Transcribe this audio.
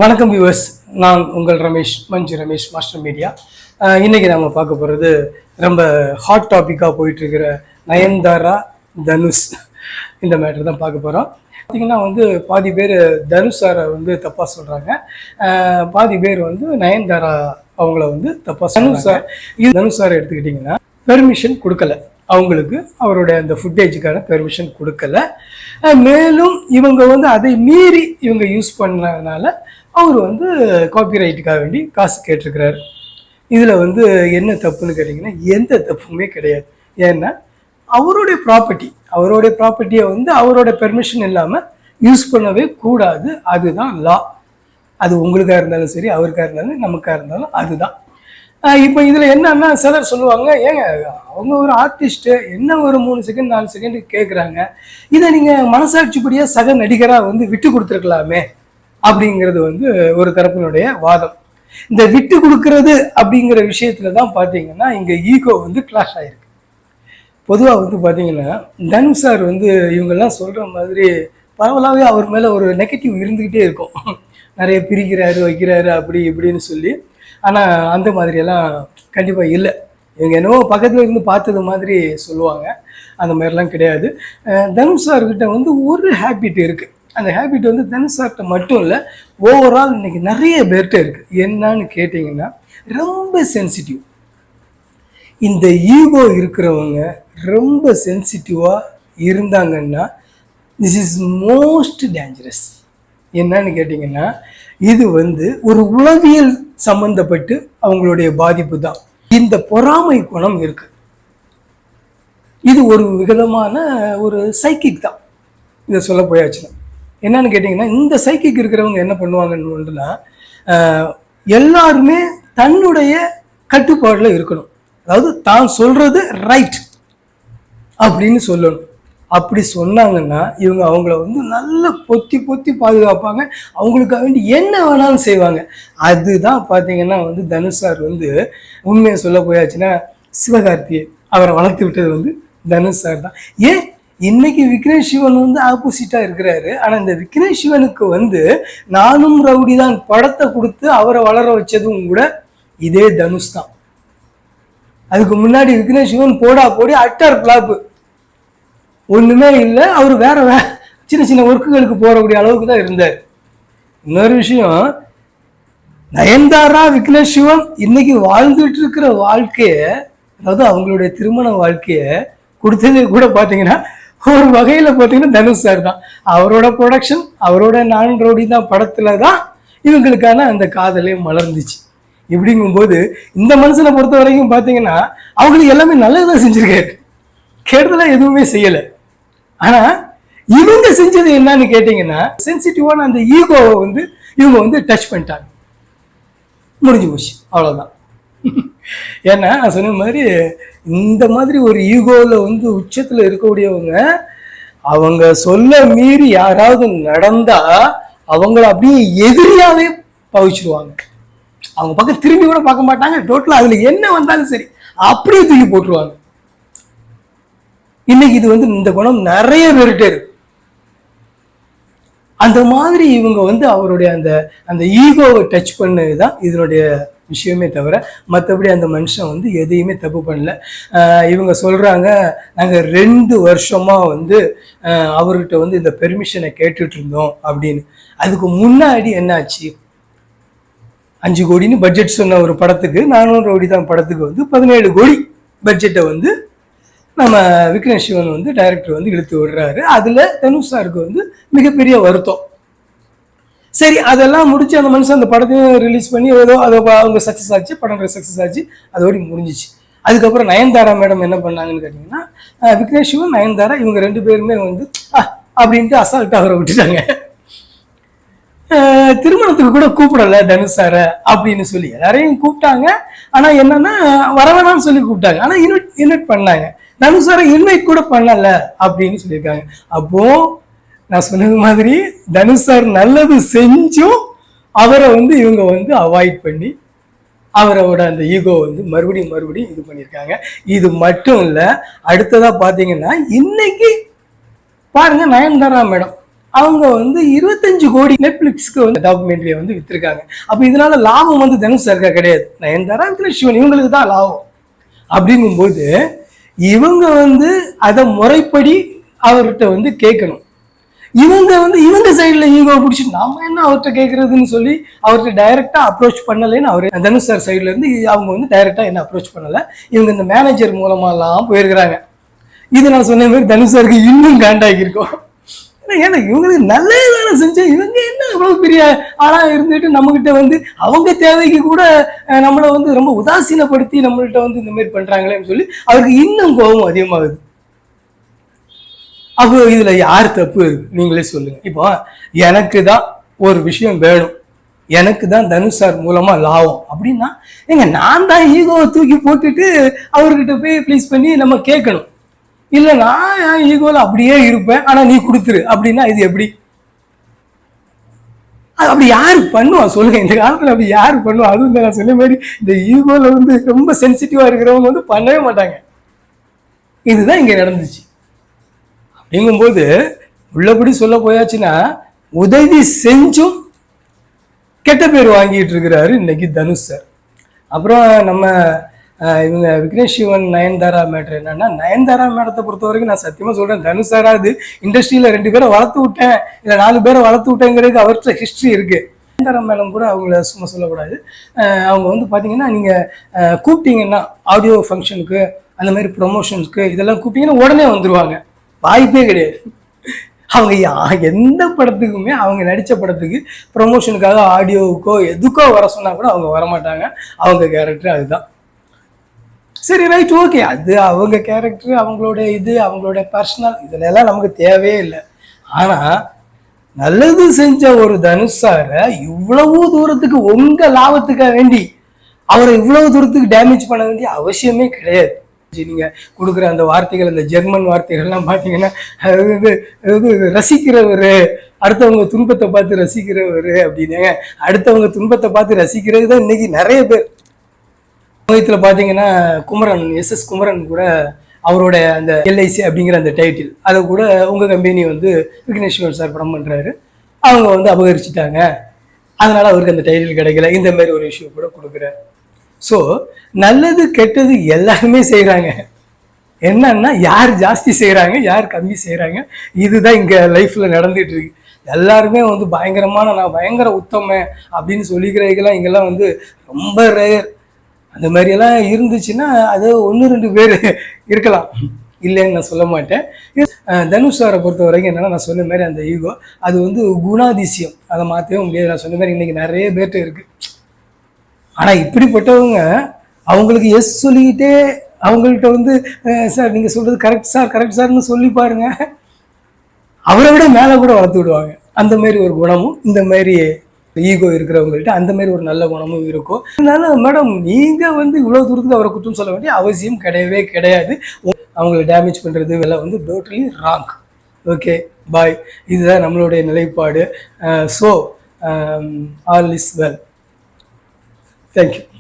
வணக்கம் வியூவர்ஸ், நான் உங்கள் ரமேஷ், மஞ்சு ரமேஷ் மாஸ்டர் மீடியா. இன்னைக்கு நம்ம பார்க்க போகிறது ரொம்ப ஹாட் டாப்பிக்காக போயிட்டுருக்கிற நயன்தாரா தனுஷ் இந்த மேட்ரு தான் பார்க்க போகிறோம். பார்த்திங்கன்னா பாதி பேர் தனுஷ் சாரை தப்பாக சொல்கிறாங்க, பாதி பேர் நயன்தாரா அவங்கள தப்பாக தனுஷ் சாரை எடுத்துக்கிட்டிங்கன்னா பெர்மிஷன் கொடுக்கல, அவங்களுக்கு அவருடைய அந்த ஃபுட்டேஜுக்கான பெர்மிஷன் கொடுக்கல. மேலும் இவங்க அதை மீறி இவங்க யூஸ் பண்ணதுனால அவர் காப்பிரைட்டுக்காக வேண்டி காசு கேட்டிருக்கிறாரு. இதில் என்ன தப்புன்னு கேட்டிங்கன்னா எந்த தப்புமே கிடையாது. ஏன்னா அவருடைய ப்ராப்பர்ட்டியை அவரோட பெர்மிஷன் இல்லாமல் யூஸ் பண்ணவே கூடாது. அதுதான் லா. அது உங்களுக்காக இருந்தாலும் சரி, அவருக்காக இருந்தாலும் நமக்காக இருந்தாலும் அதுதான். இப்போ இதில் என்னன்னா, சிலர் சொல்லுவாங்க, ஏங்க அவங்க ஒரு ஆர்டிஸ்ட்டு, என்ன ஒரு 3 செகண்ட் 4 செகண்ட் கேட்குறாங்க, இதை நீங்கள் மனசாட்சிப்படியாக சக நடிகராக விட்டு கொடுத்துருக்கலாமே அப்படிங்கிறது ஒரு தரப்பினுடைய வாதம். இந்த விட்டு கொடுக்கறது அப்படிங்கிற விஷயத்துல தான் பார்த்தீங்கன்னா இங்கே ஈகோ கிளாஷ் ஆகிருக்கு. பொதுவாக பார்த்தீங்கன்னா தனுஷ் சார் இவங்கெல்லாம் சொல்கிற மாதிரி பரவலாகவே அவர் மேலே ஒரு நெகட்டிவ் இருந்துக்கிட்டே இருக்கும். நிறைய பிரிக்கிறாரு வைக்கிறாரு அப்படி இப்படின்னு சொல்லி. ஆனால் அந்த மாதிரியெல்லாம் கண்டிப்பாக இல்லை. இவங்க என்னவோ பக்கத்தில் இருந்து பார்த்தது மாதிரி சொல்லுவாங்க, அந்த மாதிரிலாம் கிடையாது. தனுஷ் சார்கிட்ட ஒரு ஹேபிட் இருக்குது. அந்த ஹேபிட் தனுஷ் சார்கிட்ட மட்டும் இல்லை, ஓவரால் இன்னைக்கு நிறைய பேர்கிட்ட இருக்குது. என்னன்னு கேட்டிங்கன்னா ரொம்ப சென்சிட்டிவ். இந்த ஈகோ இருக்கிறவங்க ரொம்ப சென்சிட்டிவாக இருந்தாங்கன்னா திஸ் இஸ் மோஸ்ட் டேஞ்சரஸ். என்னன்னு கேட்டிங்கன்னா இது ஒரு உளவியல் சம்பந்தப்பட்டு அவங்களுடைய பாதிப்பு தான். இந்த பொறாமை குணம் இருக்கு. இது ஒரு விதமான ஒரு சைக்கிக் தான். இதை சொல்ல போயாச்சுன்னா என்னன்னு கேட்டிங்கன்னா, இந்த சைக்கிக் இருக்கிறவங்க என்ன பண்ணுவாங்கன்னு எல்லாருமே தன்னுடைய கட்டுப்பாடில் இருக்கணும். அதாவது தான் சொல்றது ரைட் அப்படின்னு சொல்லணும். அப்படி சொன்னாங்கன்னா இவங்க அவங்கள நல்லா பொத்தி பொத்தி பாதுகாப்பாங்க, அவங்களுக்காக வேண்டி என்ன வேணாலும் செய்வாங்க. அதுதான் பார்த்தீங்கன்னா தனுஷ் சார் உண்மையை சொல்ல போயாச்சுன்னா சிவகார்த்தியை அவரை வளர்த்து விட்டது தனுஷ் சார் தான். ஏன் இன்னைக்கு விக்னேஷ் சிவன் ஆப்போசிட்டாக இருக்கிறாரு. ஆனால் இந்த விக்னேஷ் சிவனுக்கு நானும் ரவுடி தான் படத்தை கொடுத்து அவரை வளர வச்சதும் கூட இதே தனுஷ் தான். அதுக்கு முன்னாடி விக்னேஷ் சிவன் போடி அட்டர் பிளாப்பு, ஒன்றுமே இல்லை. அவர் வேற சின்ன சின்ன ஒர்க்குகளுக்கு போகக்கூடிய அளவுக்கு தான் இருந்தார். இன்னொரு விஷயம், நயன்தாரா விக்னேஷ் சிவன் இன்னைக்கு வாழ்ந்துட்டு இருக்கிற வாழ்க்கையை, அதாவது அவங்களுடைய திருமண வாழ்க்கையை கொடுத்தது கூட பார்த்தீங்கன்னா ஒரு வகையில் பார்த்தீங்கன்னா தனுஷ் சார் தான். அவரோட ப்ரொடக்ஷன், அவரோட நான் ரவுடி தான் படத்தில் தான் இவங்களுக்கான அந்த காதலே மலர்ந்துச்சு. இப்படிங்கும்போது இந்த மனுஷனை பொறுத்த வரைக்கும் பார்த்தீங்கன்னா அவங்களுக்கு எல்லாமே நல்லதுதான் செஞ்சிருக்காரு, கெடுதலாம் எதுவுமே செய்யலை. ஆனால் இவங்க செஞ்சது என்னன்னு கேட்டிங்கன்னா சென்சிட்டிவான அந்த ஈகோவை இவங்க டச் பண்ணிட்டாங்க, முடிஞ்சு போச்சு, அவ்வளோதான். ஏன்னா நான் சொன்ன மாதிரி இந்த மாதிரி ஒரு ஈகோவில் உச்சத்தில் இருக்கக்கூடியவங்க, அவங்க சொல்ல மீறி யாராவது நடந்தா அவங்கள அப்படியே எதிரியாவே பவிச்சிருவாங்க. அவங்க பக்கம் திரும்பி கூட பார்க்க மாட்டாங்க. டோட்டலாக அதில் என்ன வந்தாலும் சரி அப்படியே தூக்கி போட்டுருவாங்க. இன்னைக்கு இது இந்த குணம் நிறைய பேர்கிட்ட இருக்கு. அந்த மாதிரி இவங்க அவருடைய அந்த அந்த ஈகோவை டச் பண்ணதுதான் இதனுடைய விஷயமே தவிர மற்றபடி அந்த மனுஷன் எதையுமே தப்பு பண்ணல. இவங்க சொல்றாங்க, நாங்கள் 2 வருஷமா அவர்கிட்ட இந்த பெர்மிஷனை கேட்டுட்டு இருந்தோம் அப்படின்னு. அதுக்கு முன்னாடி என்னாச்சு, 5 கோடின்னு பட்ஜெட் சொன்ன ஒரு படத்துக்கு, 400 கோடி தான் படத்துக்கு 17 கோடி பட்ஜெட்டை நம்ம விக்னேஷ் சிவன் டைரக்டர் இழுத்து விடுறாரு. அதில் தனுஷ் சாருக்கு மிகப்பெரிய வருத்தம். சரி, அதெல்லாம் முடிச்சு அந்த மனுஷன் அந்த படத்தையும் ரிலீஸ் பண்ணி ஏதோ அதை அவங்க சக்ஸஸ் ஆச்சு, படம் சக்ஸஸ் ஆச்சு, அதோடு முடிஞ்சிச்சு. அதுக்கப்புறம் நயன்தாரா மேடம் என்ன பண்ணாங்கன்னு கேட்டிங்கன்னா, விக்னேஷ் சிவன் நயன்தாரா இவங்க 2 பேருமே அப்படின்ட்டு அசால்ட்டாக அவரை விட்டுட்டாங்க. திருமணத்துக்கு கூட கூப்பிடல தனுஷ் சாரை அப்படின்னு சொல்லி எல்லாரையும் கூப்பிட்டாங்க. ஆனால் என்னன்னா வரவேணான்னு சொல்லி கூப்பிட்டாங்க, ஆனால் இன்வைட் பண்ணாங்க. தனுஷ் சாரை இன்வைட் கூட பண்ணல அப்படின்னு சொல்லியிருக்காங்க. அப்போ நான் சொன்னது மாதிரி தனுஷ் சார் நல்லது செஞ்சும் அவரை இவங்க அவாய்ட் பண்ணி அவரோட அந்த ஈகோ மறுபடியும் இது பண்ணியிருக்காங்க. இது மட்டும் இல்லை, அடுத்ததாக பார்த்தீங்கன்னா இன்னைக்கு பாருங்க நயன்தாரா மேடம் அவங்க வந்து 25 கோடி நெட்ஃபிளிக்ஸ்க்கு வந்து டாக்குமெண்ட்ரியை வந்து வித்திருக்காங்க. அப்போ இதனால லாபம் வந்து தனுஷ் சாருக்கா கிடையாது, நயன்தாரா விக்னேஷ் சிவன் இவங்களுக்கு தான் லாபம். அப்படிங்கும்போது இவங்க வந்து அதை முறைப்படி அவர்கிட்ட வந்து கேட்கணும். இவங்க வந்து இவங்க சைடில் ஈகோ பிடிச்சி நம்ம என்ன அவர்கிட்ட கேட்கறதுன்னு சொல்லி அவர்கிட்ட டைரக்டா அப்ரோச் பண்ணலைன்னு அவர் தனுஷ் சார் சைட்ல இருந்து அவங்க வந்து டைரக்டா என்ன அப்ரோச் பண்ணல, இவங்க இந்த மேனேஜர் மூலமாலாம் போயிருக்கிறாங்க. இது நான் சொன்ன மாதிரி தனுஷ் சாருக்கு இன்னும் காண்டாகி இருக்கும். ஏன்னா இவங்களுக்கு நல்லது தானே செஞ்சேன், இவங்க என்ன இவ்வளவு பெரிய ஆளா இருந்துட்டு நம்மகிட்ட வந்து அவங்க தேவைக்கு கூட நம்மளை வந்து ரொம்ப உதாசீனப்படுத்தி நம்மள்கிட்ட வந்து இந்த மாதிரி பண்றாங்களேன்னு சொல்லி அவருக்கு இன்னும் கோபம் அதிகமாகுது. அப்போ இதுல யார் தப்பு இருக்கு நீங்களே சொல்லுங்க. இப்போ எனக்கு தான் ஒரு விஷயம் வேணும், எனக்கு தான் தனுஷ் சார் மூலமா லாபம் அப்படின்னா ஏங்க நான் தான் ஈகோவை தூக்கி போட்டுட்டு அவர்கிட்ட போய் ப்ளீஸ் பண்ணி நம்ம கேட்கணும். இல்ல நான் ஈகோல அப்படியே இருப்பேன் ஆனா நீ கொடுத்துரு அப்படின்னா இது எப்படி? அப்படி யாரு பண்ணுவா சொல்லுங்க, இந்த காலத்துல அப்படி யாரு பண்ணுவா? அதுவும் நான் சொன்ன மாதிரி இந்த ஈகோல வந்து ரொம்ப சென்சிட்டிவா இருக்கிறவங்க வந்து பண்ணவே மாட்டாங்க. இதுதான் இங்க நடந்துச்சு. அப்படிங்கும்போது உள்ளபடி சொல்ல போயாச்சுன்னா உதவி செஞ்சும் கெட்ட பேர் வாங்கிட்டு இருக்கிறாரு இன்னைக்கு தனுஷ் சார். அப்புறம் நம்ம இவங்க விக்னேஷ் சிவன் நயன்தாரா மேட்ரு என்னன்னா, நயன்தாரா மேடத்தை பொறுத்த வரைக்கும் நான் சத்தியமா சொல்றேன், தனுஷ் சாராது இண்டஸ்ட்ரியில 2 பேரை வளர்த்து விட்டேன் இல்லை 4 பேரை வளர்த்து விட்டேங்கிறது அவர்கிட்ட ஹிஸ்ட்ரி இருக்கு. நயன்தாரா மேடம் கூட அவங்கள சும்மா சொல்லக்கூடாது. அவங்க வந்து பார்த்தீங்கன்னா நீங்கள் கூப்பிட்டீங்கன்னா ஆடியோ ஃபங்க்ஷனுக்கு அந்த மாதிரி ப்ரொமோஷன்ஸ்க்கு இதெல்லாம் கூப்பிட்டீங்கன்னா உடனே வந்துடுவாங்க, வாய்ப்பே கிடையாது. அவங்க எந்த படத்துக்குமே அவங்க நடித்த படத்துக்கு ப்ரொமோஷனுக்காக ஆடியோவுக்கோ எதுக்கோ வர சொன்னால் கூட அவங்க வரமாட்டாங்க. அவங்க கேரக்டர் அதுதான். சரி ரைட் ஓகே, அது அவங்க கேரக்டர் அவங்களோட இது அவங்களோட பர்சனல் இதெல்லாம் நமக்கு தேவையே இல்லை. ஆனால் நல்லது செஞ்ச ஒரு தனுஷ் சாரை இவ்வளவு தூரத்துக்கு உங்கள் லாபத்துக்காக வேண்டி அவரை இவ்வளவு தூரத்துக்கு டேமேஜ் பண்ண வேண்டிய அவசியமே கிடையாது. நீங்க கொடுக்குற அந்த வார்த்தைகள், அந்த ஜெர்மன் வார்த்தைகள்லாம் பார்த்தீங்கன்னா அதாவது ரசிக்கிறவர், அடுத்தவங்க துன்பத்தை பார்த்து ரசிக்கிறவர் அப்படின்னு. அடுத்தவங்க துன்பத்தை பார்த்து ரசிக்கிறது தான் இன்னைக்கு நிறைய பேர். சமயத்தில் பார்த்தீங்கன்னா குமரன் SS குமரன் கூட அவரோட அந்த LIC அப்படிங்கிற அந்த டைட்டில் அதை கூட உங்கள் கம்பெனி வந்து விக்னேஷ் சிவன் சார் படம் பண்ணுறாரு, அவங்க வந்து அபகரிச்சிட்டாங்க, அதனால அவருக்கு அந்த டைட்டில் கிடைக்கல, இந்த மாதிரி ஒரு இஷ்யூ கூட கொடுக்குறாரு. ஸோ நல்லது கெட்டது எல்லாருமே செய்கிறாங்க. என்னன்னா யார் ஜாஸ்தி செய்கிறாங்க யார் கம்மி செய்கிறாங்க இதுதான் இங்கே லைஃப்பில் நடந்துட்டு இருக்கு. எல்லாருமே வந்து பயங்கரமான நான் பயங்கர உத்தமன் அப்படின்னு சொல்லிக்கிறதுக்கெல்லாம் இங்கெல்லாம் வந்து ரொம்ப ரேர். அந்த மாதிரியெல்லாம் இருந்துச்சுன்னா அது 1-2 பேர் இருக்கலாம், இல்லைன்னு நான் சொல்ல மாட்டேன். தனுஷ் சாரை பொறுத்த வரைக்கும் என்னன்னா, நான் சொன்ன மாதிரி அந்த ஈகோ அது வந்து குணாதிசயம், அதை மாற்றவே முடியாது. நான் சொன்ன மாதிரி இன்னைக்கு நிறைய பேர்கிட்ட இருக்கு. ஆனால் இப்படிப்பட்டவங்க அவங்களுக்கு எஸ் சொல்லிக்கிட்டே அவங்கள்ட்ட வந்து சார் நீங்கள் சொல்கிறது கரெக்ட் சார் கரெக்ட் சார்னு சொல்லி பாருங்க, அவரை விட மேலே கூட வளர்த்து விடுவாங்க. அந்த மாதிரி ஒரு குணமும் இந்த மாதிரி ஈகோ இருக்கிறவங்கள்ட்ட அந்த மாதிரி ஒரு நல்ல குணமும் இருக்கும். அதனால மேடம் நீங்கள் வந்து இவ்வளோ தூரத்துக்கு அவரை குற்றம் சொல்ல வேண்டிய அவசியம் கிடையவே கிடையாது. அவங்கள டேமேஜ் பண்ணுறது இதெல்லாம் வந்து டோட்டலி ராங். ஓகே பாய், இதுதான் நம்மளுடைய நிலைப்பாடு. So all is well. Thank you.